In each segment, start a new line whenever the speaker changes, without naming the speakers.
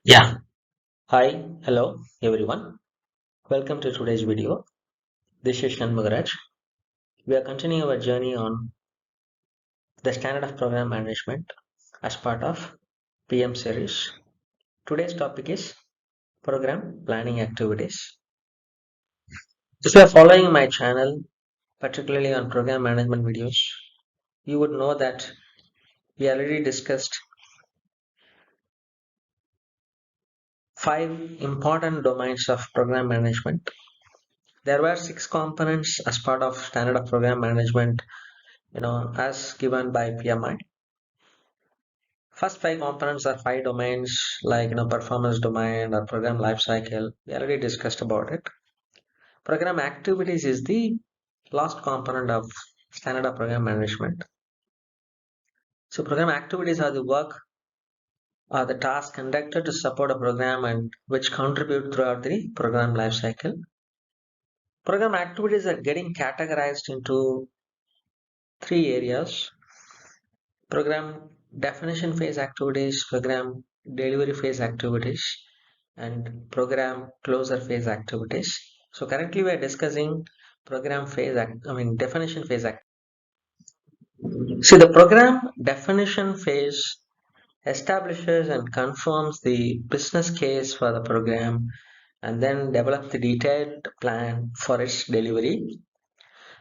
Yeah. Hi. Hello, everyone. Welcome to today's video. This is Shanmugaraj. We are continuing our journey on the standard of program management as part of PM series. Today's topic is program planning activities. If you are following my channel, particularly on program management videos, you would know that we already discussed five important domains of program management. There were six components as part of standard of program management, as given by PMI. First five components are five domains like performance domain or program lifecycle. We already discussed about it. Program activities is the last component of standard of program management. So program activities are the work or the task conducted to support a program and which contribute throughout the program lifecycle. Program activities are getting categorized into three areas: program definition phase activities, program delivery phase activities, and program closure phase activities. So currently we are discussing program phase definition phase act. See, the program definition phase establishes and confirms the business case for the program and then develop the detailed plan for its delivery.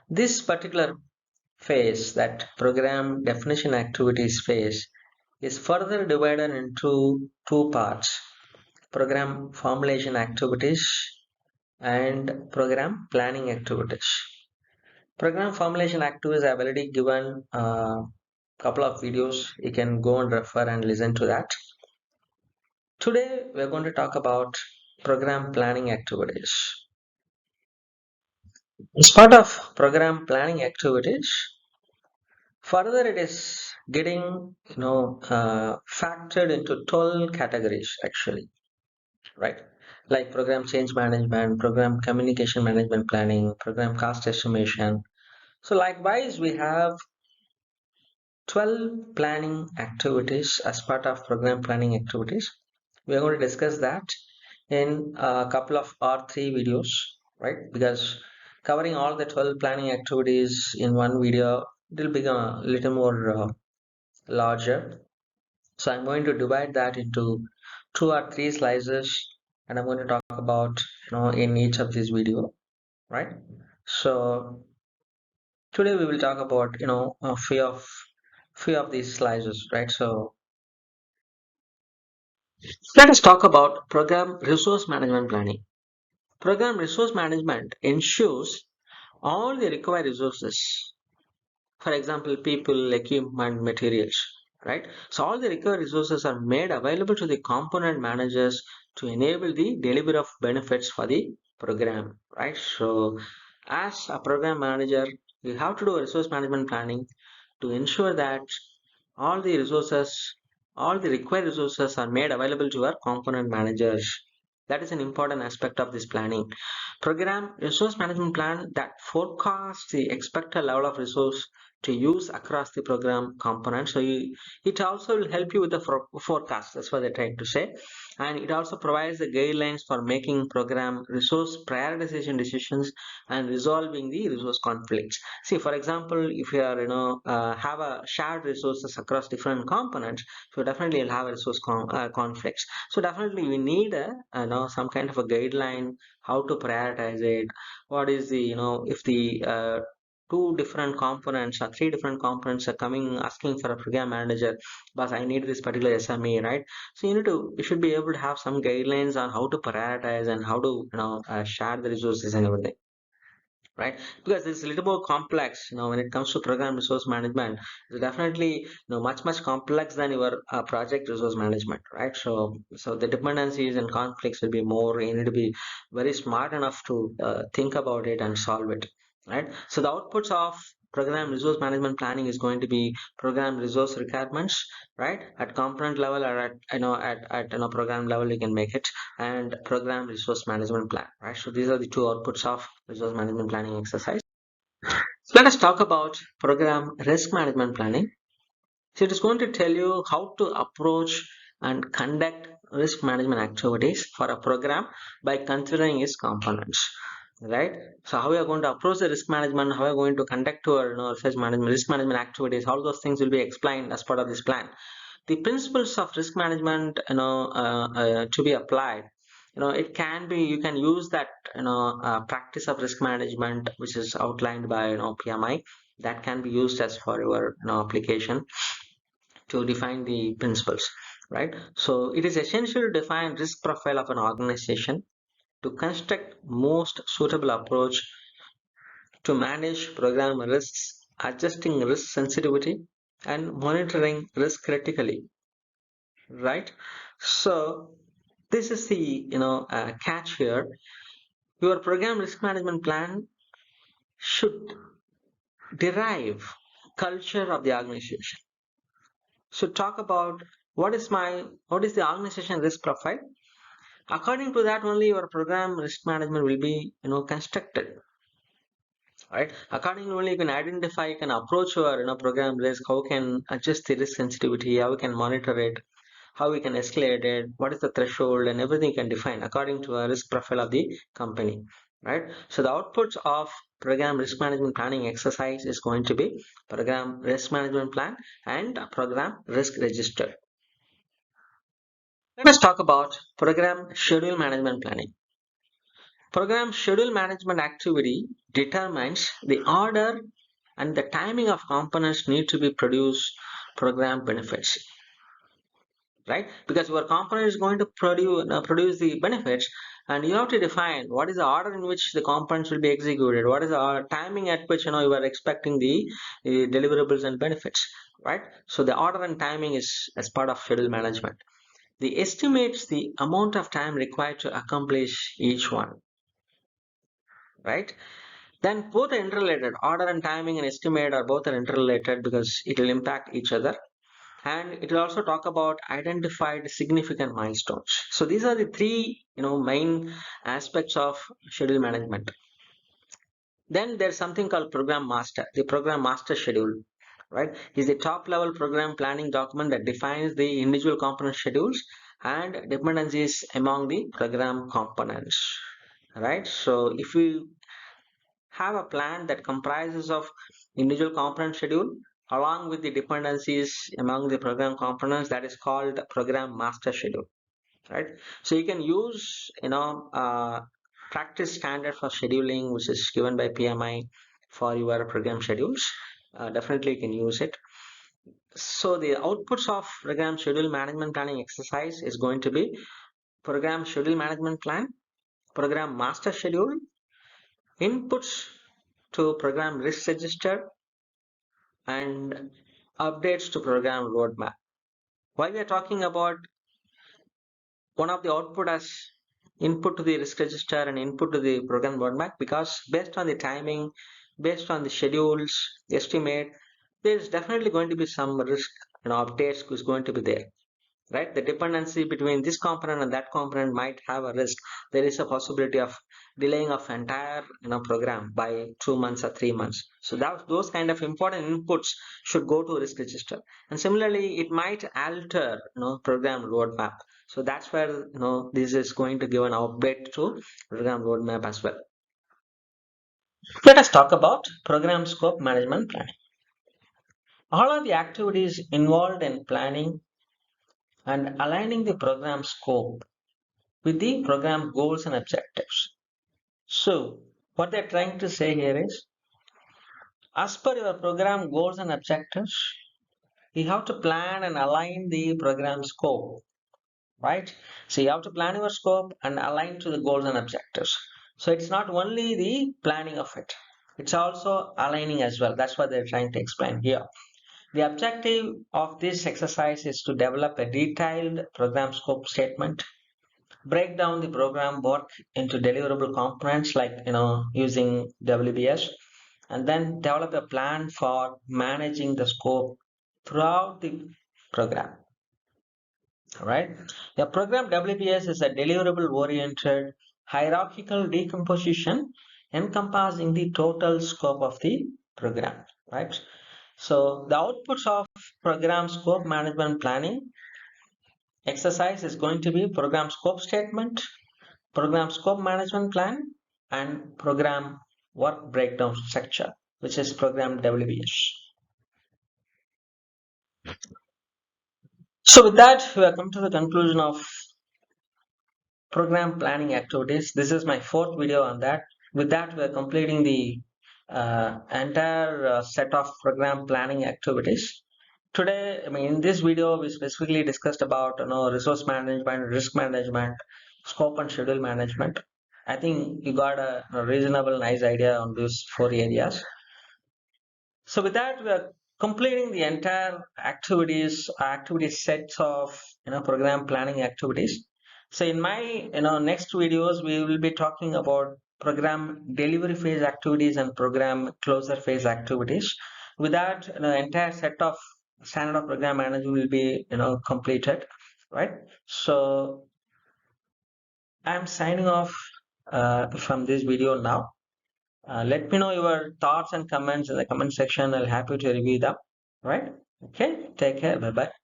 This particular phase, that program definition activities phase, is further divided into two parts: program formulation activities and program planning activities. Program formulation activities I have already given a couple of videos. You can go and refer and listen to that. Today we are going to talk about program planning activities. As part of program planning activities, further it is getting factored into 12 categories actually, right? Like program change management, program communication management planning, program cost estimation. So likewise, we have 12 planning activities as part of program planning activities. We are going to discuss that in a couple of R3 videos, right? Because covering all the 12 planning activities in one video will become a little more larger. So I'm going to divide that into two or three slices, and I'm going to talk about in each of these video, right? So today we will talk about a few of these slices, right? So let us talk about program resource management planning. Program resource management ensures all the required resources, for example people, equipment, materials, right? So all the required resources are made available to the component managers to enable the delivery of benefits for the program, right? So as a program manager, you have to do resource management planning to ensure that all the resources, all the required resources are made available to our component managers. That is an important aspect of this planning. Program resource management plan that forecasts the expected level of resource to use across the program components. So it also will help you with the forecast. That's what they're trying to say. And it also provides the guidelines for making program resource prioritization decisions and resolving the resource conflicts. See, for example, if you are have a shared resources across different components, so definitely you'll have a resource conflicts. So definitely we need a some kind of a guideline how to prioritize it. What is the if the two different components or three different components are coming asking for a program manager, but I need this particular SME, right? So you should be able to have some guidelines on how to prioritize and how to share the resources and everything, right? Because it's a little more complex when it comes to program resource management. It's definitely much complex than your project resource management, right? So the dependencies and conflicts will be more. You need to be very smart enough to think about it and solve it, right? So the outputs of program resource management planning is going to be program resource requirements, right? At component level or at program level you can make it, and program resource management plan, right? So these are the two outputs of resource management planning exercise. So let us talk about program risk management planning. So it is going to tell you how to approach and conduct risk management activities for a program by considering its components. Right? So how we are going to approach the risk management, how we are going to conduct our risk management activities, all those things will be explained as part of this plan. The principles of risk management, to be applied, it can be, you can use that, practice of risk management which is outlined by PMI, that can be used as for your application to define the principles, right? So it is essential to define risk profile of an organization to construct most suitable approach to manage program risks, adjusting risk sensitivity and monitoring risk critically, right? So this is the catch here. Your program risk management plan should derive culture of the organization. So talk about what is the organization risk profile. According to that only your program risk management will be constructed, right? Accordingly only you can identify, you can approach your program risk, how you can adjust the risk sensitivity, how you can monitor it, how we can escalate it, what is the threshold, and everything you can define according to a risk profile of the company, right? So the outputs of program risk management planning exercise is going to be program risk management plan and program risk register. Let us talk about program schedule management planning. Program schedule management activity determines the order and the timing of components need to be produced program benefits, right? Because your component is going to produce the benefits, and you have to define what is the order in which the components will be executed, what is the timing at which you are expecting the deliverables and benefits, right? So the order and timing is as part of schedule management. The estimates the amount of time required to accomplish each one, right? Then both are interrelated. Order and timing and estimate are both are interrelated because it will impact each other, and it will also talk about identified significant milestones. So these are the three main aspects of schedule management. Then there's something called program master. The program master schedule, right, is the top level program planning document that defines the individual component schedules and dependencies among the program components, right? So if we have a plan that comprises of individual component schedule along with the dependencies among the program components, that is called program master schedule, right? So you can use practice standard for scheduling which is given by PMI for your program schedules. Definitely you can use it. So the outputs of program schedule management planning exercise is going to be program schedule management plan, program master schedule, inputs to program risk register, and updates to program roadmap. Why we are talking about one of the output as input to the risk register and input to the program roadmap, because based on the timing, based on the schedules estimate, there is definitely going to be some risk updates is going to be there, right? The dependency between this component and that component might have a risk. There is a possibility of delaying of entire program by 2 months or 3 months. So that those kind of important inputs should go to risk register. And similarly, it might alter program roadmap. So that's where this is going to give an update to program roadmap as well. Let us talk about program scope management planning. All of the activities involved in planning and aligning the program scope with the program goals and objectives. So, what they're trying to say here is, as per your program goals and objectives, you have to plan and align the program scope, right? So, you have to plan your scope and align to the goals and objectives. So, it's not only the planning of it, it's also aligning as well. That's what they're trying to explain here. The objective of this exercise is to develop a detailed program scope statement, break down the program work into deliverable components like using WBS, and then develop a plan for managing the scope throughout the program. All right. The program WBS is a deliverable oriented hierarchical decomposition encompassing the total scope of the program, right? So the outputs of program scope management planning exercise is going to be program scope statement, program scope management plan, and program work breakdown structure, which is program WBS. So with that, we have come to the conclusion of program planning activities. This is my fourth video on that. With that, we are completing the entire set of program planning activities. Today, I mean, in this video, we specifically discussed about resource management, risk management, scope and schedule management. I think you got a reasonable, nice idea on these four areas. So with that, we are completing the entire activity sets of program planning activities. So in my next videos, we will be talking about program delivery phase activities and program closure phase activities. With that, entire set of standard of program management will be completed, right? So I'm signing off from this video now. Let me know your thoughts and comments in the comment section. I'll happy to review them. Right? Okay. Take care. Bye bye.